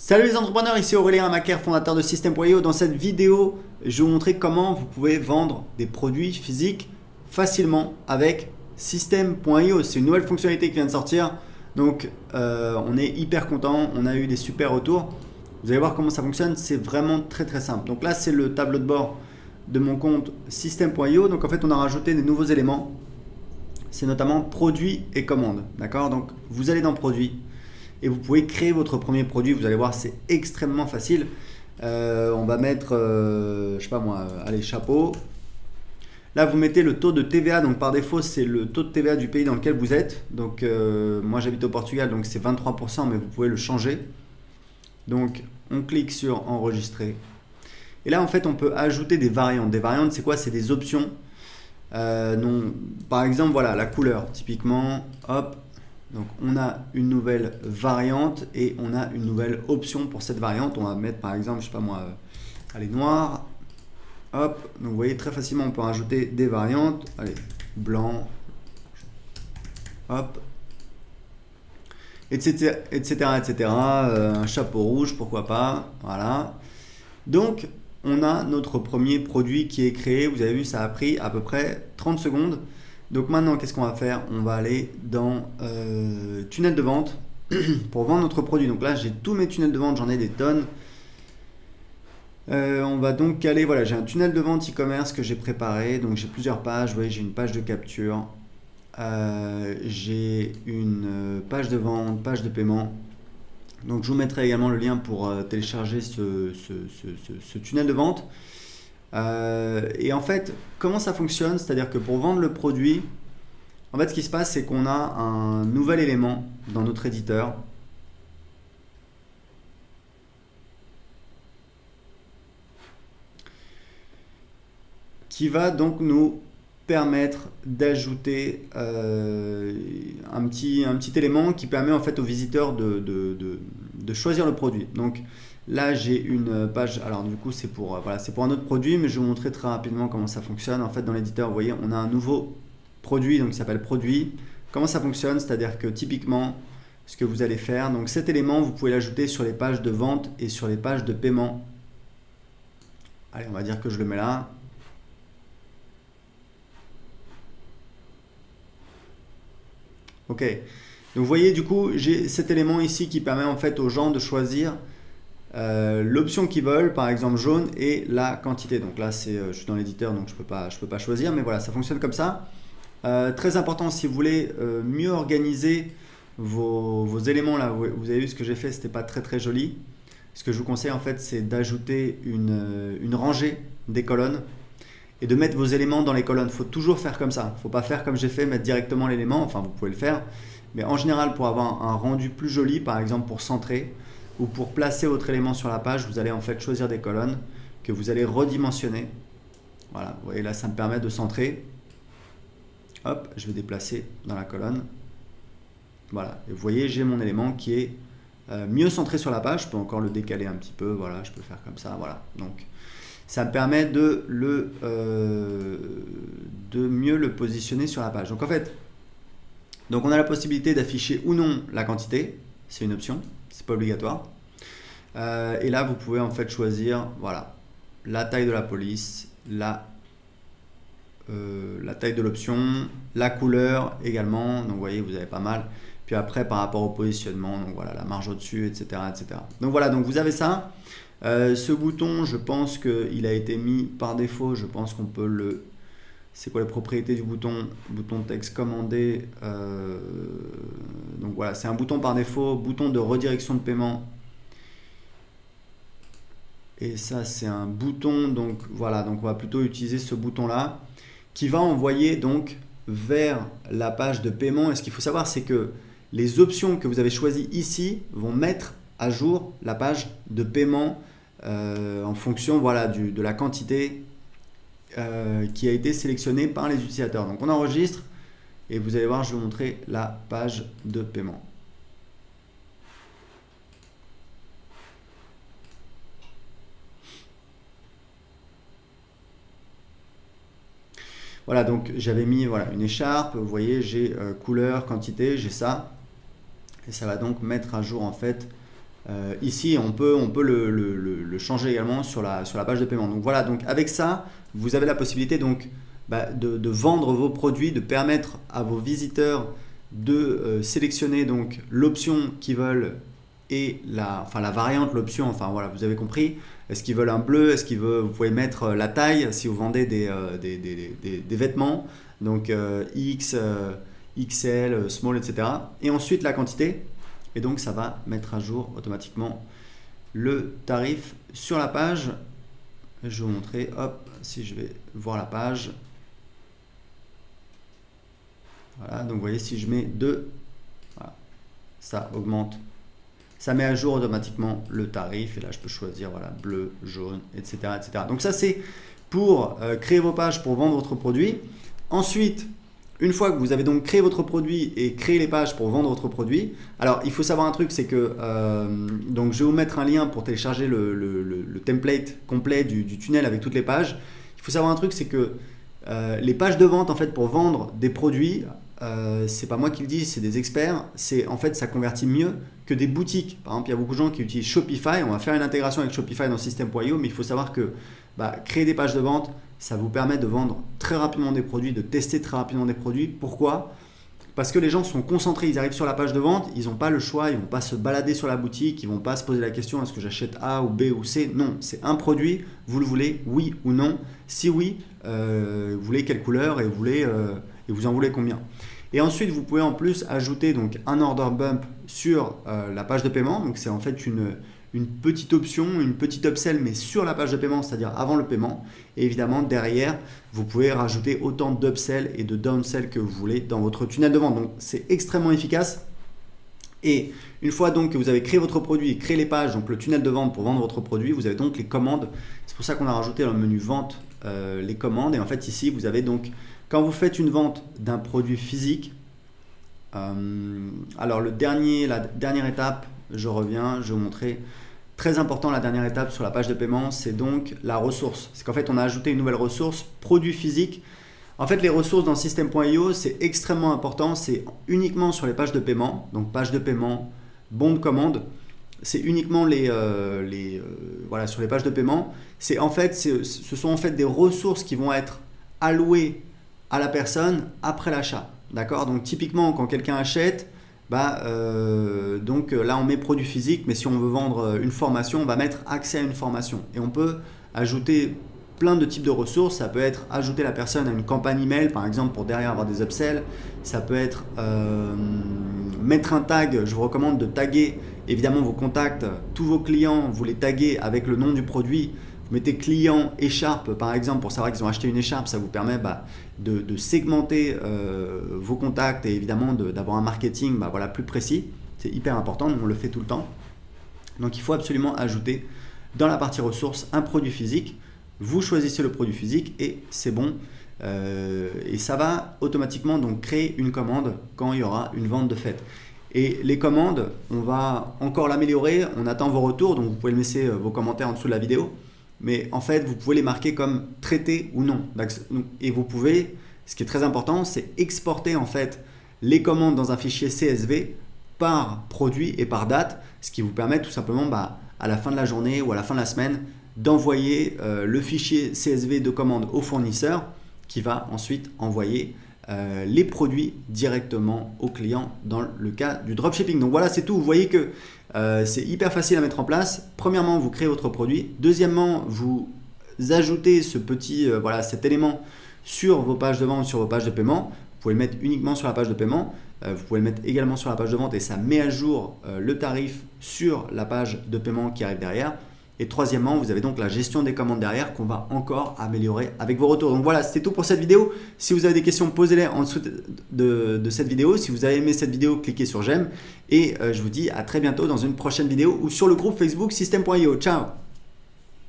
Salut les entrepreneurs, ici Aurélien Macaire, fondateur de System.io. Dans cette vidéo, je vais vous montrer comment vous pouvez vendre des produits physiques facilement avec System.io. C'est une nouvelle fonctionnalité qui vient de sortir, donc on est hyper content, on a eu des super retours. Vous allez voir comment ça fonctionne, c'est vraiment très simple. Donc là, c'est le tableau de bord de mon compte System.io. Donc en fait, on a rajouté des nouveaux éléments. C'est notamment produits et commandes. D'accord? Donc vous allez dans produits et vous pouvez créer votre premier produit. Vous allez voir, c'est extrêmement facile. On va mettre, je sais pas moi, allez, chapeau. Là, vous mettez le taux de TVA. Donc par défaut, c'est le taux de TVA du pays dans lequel vous êtes. Donc moi, j'habite au Portugal, donc c'est 23%, mais vous pouvez le changer. Donc on clique sur enregistrer. Et là, en fait, on peut ajouter des variantes. Des variantes, c'est quoi? C'est des options. Non, par exemple, voilà, la couleur, typiquement, hop, donc on a une nouvelle variante et on a une nouvelle option pour cette variante. On va mettre par exemple, je sais pas moi, allez, noir, hop, donc vous voyez très facilement, on peut rajouter des variantes, allez, blanc, hop, etc., etc., un chapeau rouge, pourquoi pas, voilà. Donc, on a notre premier produit qui est créé. Vous avez vu, ça a pris à peu près 30 secondes. Donc maintenant, qu'est-ce qu'on va faire? On va aller dans tunnel de vente pour vendre notre produit. Donc là, j'ai tous mes tunnels de vente, j'en ai des tonnes. On va donc caler, voilà, j'ai un tunnel de vente e-commerce que j'ai préparé. Donc j'ai plusieurs pages. Vous voyez, j'ai une page de capture, j'ai une page de vente, page de paiement. Donc je vous mettrai également le lien pour télécharger ce tunnel de vente. Et en fait, comment ça fonctionne? C'est-à-dire que pour vendre le produit, en fait, ce qui se passe, c'est qu'on a un nouvel élément dans notre éditeur qui va donc nous permettre d'ajouter un petit élément qui permet en fait aux visiteurs de choisir le produit. Donc là, j'ai une page, alors du coup c'est pour, voilà, c'est pour un autre produit, mais je vais vous montrer très rapidement comment ça fonctionne. En fait, dans l'éditeur, vous voyez, on a un nouveau produit, donc qui s'appelle produit. Comment ça fonctionne? C'est-à-dire que typiquement, ce que vous allez faire, donc cet élément, vous pouvez l'ajouter sur les pages de vente et sur les pages de paiement. Allez, on va dire que je le mets là. Ok, donc vous voyez, du coup, j'ai cet élément ici qui permet en fait aux gens de choisir l'option qu'ils veulent, par exemple jaune, et la quantité. Donc là, je suis dans l'éditeur, donc je peux pas choisir, mais voilà, ça fonctionne comme ça. Très important, si vous voulez mieux organiser vos éléments là, vous avez vu ce que j'ai fait, c'était pas très joli. Ce que je vous conseille en fait, c'est d'ajouter une rangée des colonnes et de mettre vos éléments dans les colonnes. Il faut toujours faire comme ça. Il ne faut pas faire comme j'ai fait, mettre directement l'élément. Enfin, vous pouvez le faire. Mais en général, pour avoir un rendu plus joli, par exemple pour centrer ou pour placer votre élément sur la page, vous allez en fait choisir des colonnes que vous allez redimensionner. Voilà, vous voyez là, ça me permet de centrer. Hop, je vais déplacer dans la colonne. Voilà, et vous voyez, j'ai mon élément qui est mieux centré sur la page. Je peux encore le décaler un petit peu. Voilà, je peux faire comme ça. Voilà, donc ça me permet de mieux le positionner sur la page. Donc en fait, donc on a la possibilité d'afficher ou non la quantité, c'est une option, c'est pas obligatoire. Et là, vous pouvez en fait choisir, voilà, la taille de la police, la taille de l'option, la couleur également. Donc vous voyez, vous avez pas mal. Puis après, par rapport au positionnement, donc voilà, la marge au-dessus, etc., etc. Donc voilà, donc vous avez ça. Ce bouton, je pense qu'il a été mis par défaut. Je pense qu'on peut le... C'est quoi les propriétés du bouton? Bouton texte commandé. Donc voilà, c'est un bouton par défaut. Bouton de redirection de paiement. Et ça, c'est un bouton. Donc voilà, donc on va plutôt utiliser ce bouton-là qui va envoyer donc vers la page de paiement. Et ce qu'il faut savoir, c'est que les options que vous avez choisies ici vont mettre à jour la page de paiement en fonction, voilà, de la quantité qui a été sélectionnée par les utilisateurs. Donc on enregistre et vous allez voir, je vais vous montrer la page de paiement. Voilà, donc j'avais mis, voilà, une écharpe, vous voyez, j'ai couleur, quantité, j'ai ça. Et ça va donc mettre à jour en fait Ici, on peut le changer également sur la page de paiement. Donc voilà, donc avec ça, vous avez la possibilité donc, de vendre vos produits, de permettre à vos visiteurs de sélectionner donc l'option qu'ils veulent et la variante, l'option, enfin voilà, vous avez compris. Est-ce qu'ils veulent un bleu? Est-ce qu'ils veulent, vous pouvez mettre la taille si vous vendez des vêtements, donc X, XL, small, etc. Et ensuite la quantité. Et donc ça va mettre à jour automatiquement le tarif sur la page. Je vais vous montrer, hop, si je vais voir la page. Voilà, donc vous voyez, si je mets 2, voilà, ça augmente. Ça met à jour automatiquement le tarif. Et là, je peux choisir voilà, bleu, jaune, etc., etc. Donc ça, c'est pour créer vos pages pour vendre votre produit. Ensuite, une fois que vous avez donc créé votre produit et créé les pages pour vendre votre produit, alors il faut savoir un truc, c'est que donc je vais vous mettre un lien pour télécharger le template complet du tunnel avec toutes les pages. Il faut savoir un truc, c'est que les pages de vente, en fait, pour vendre des produits, c'est pas moi qui le dis, c'est des experts. C'est en fait, ça convertit mieux que des boutiques. Par exemple, il y a beaucoup de gens qui utilisent Shopify. On va faire une intégration avec Shopify dans System.io, mais il faut savoir que créer des pages de vente, ça vous permet de vendre très rapidement des produits, de tester très rapidement des produits. Pourquoi? Parce que les gens sont concentrés, ils arrivent sur la page de vente, ils n'ont pas le choix, ils ne vont pas se balader sur la boutique, ils ne vont pas se poser la question est-ce que j'achète A ou B ou C? Non, c'est un produit, vous le voulez, oui ou non? Si oui, vous voulez quelle couleur et vous en voulez combien? Et ensuite, vous pouvez en plus ajouter donc un order bump sur la page de paiement. Donc c'est en fait une petite option, une petite upsell, mais sur la page de paiement, c'est-à-dire avant le paiement. Et évidemment, derrière, vous pouvez rajouter autant d'upsell et de downsell que vous voulez dans votre tunnel de vente. Donc c'est extrêmement efficace. Et une fois donc que vous avez créé votre produit et créé les pages, donc le tunnel de vente pour vendre votre produit, vous avez donc les commandes. C'est pour ça qu'on a rajouté dans le menu vente les commandes. Et en fait ici, vous avez donc, quand vous faites une vente d'un produit physique, alors la dernière étape, je reviens, je vais vous montrer. Très important, la dernière étape sur la page de paiement, c'est donc la ressource. C'est qu'en fait, on a ajouté une nouvelle ressource, produit physique. En fait, les ressources dans System.io, c'est extrêmement important. C'est uniquement sur les pages de paiement. Donc, page de paiement, bon de commande. C'est uniquement voilà, sur les pages de paiement. Ce sont en fait des ressources qui vont être allouées à la personne après l'achat. D'accord? Donc, typiquement, quand quelqu'un achète, donc là on met produit physique, mais si on veut vendre une formation, on va mettre accès à une formation. Et on peut ajouter plein de types de ressources. Ça peut être ajouter la personne à une campagne email, par exemple, pour derrière avoir des upsells. Ça peut être mettre un tag. Je vous recommande de taguer évidemment vos contacts, tous vos clients, vous les taguez avec le nom du produit. Vous mettez client écharpe par exemple pour savoir qu'ils ont acheté une écharpe. Ça vous permet de segmenter vos contacts et évidemment d'avoir un marketing voilà, plus précis. C'est hyper important, on le fait tout le temps. Donc il faut absolument ajouter dans la partie ressources un produit physique. Vous choisissez le produit physique et c'est bon. Et ça va automatiquement donc créer une commande quand il y aura une vente de fait. Et les commandes, on va encore l'améliorer. On attend vos retours, donc vous pouvez laisser vos commentaires en dessous de la vidéo. Mais en fait, vous pouvez les marquer comme traités ou non. Et vous pouvez, ce qui est très important, c'est exporter en fait les commandes dans un fichier CSV par produit et par date, ce qui vous permet tout simplement à la fin de la journée ou à la fin de la semaine d'envoyer le fichier CSV de commande au fournisseur qui va ensuite envoyer les produits directement au client dans le cas du dropshipping. Donc voilà, c'est tout. Vous voyez que c'est hyper facile à mettre en place. Premièrement, vous créez votre produit. Deuxièmement, vous ajoutez cet élément sur vos pages de vente, sur vos pages de paiement. Vous pouvez le mettre uniquement sur la page de paiement. Vous pouvez le mettre également sur la page de vente et ça met à jour le tarif sur la page de paiement qui arrive derrière. Et troisièmement, vous avez donc la gestion des commandes derrière qu'on va encore améliorer avec vos retours. Donc voilà, c'était tout pour cette vidéo. Si vous avez des questions, posez-les en dessous de cette vidéo. Si vous avez aimé cette vidéo, cliquez sur j'aime. Et je vous dis à très bientôt dans une prochaine vidéo ou sur le groupe Facebook System.io. Ciao!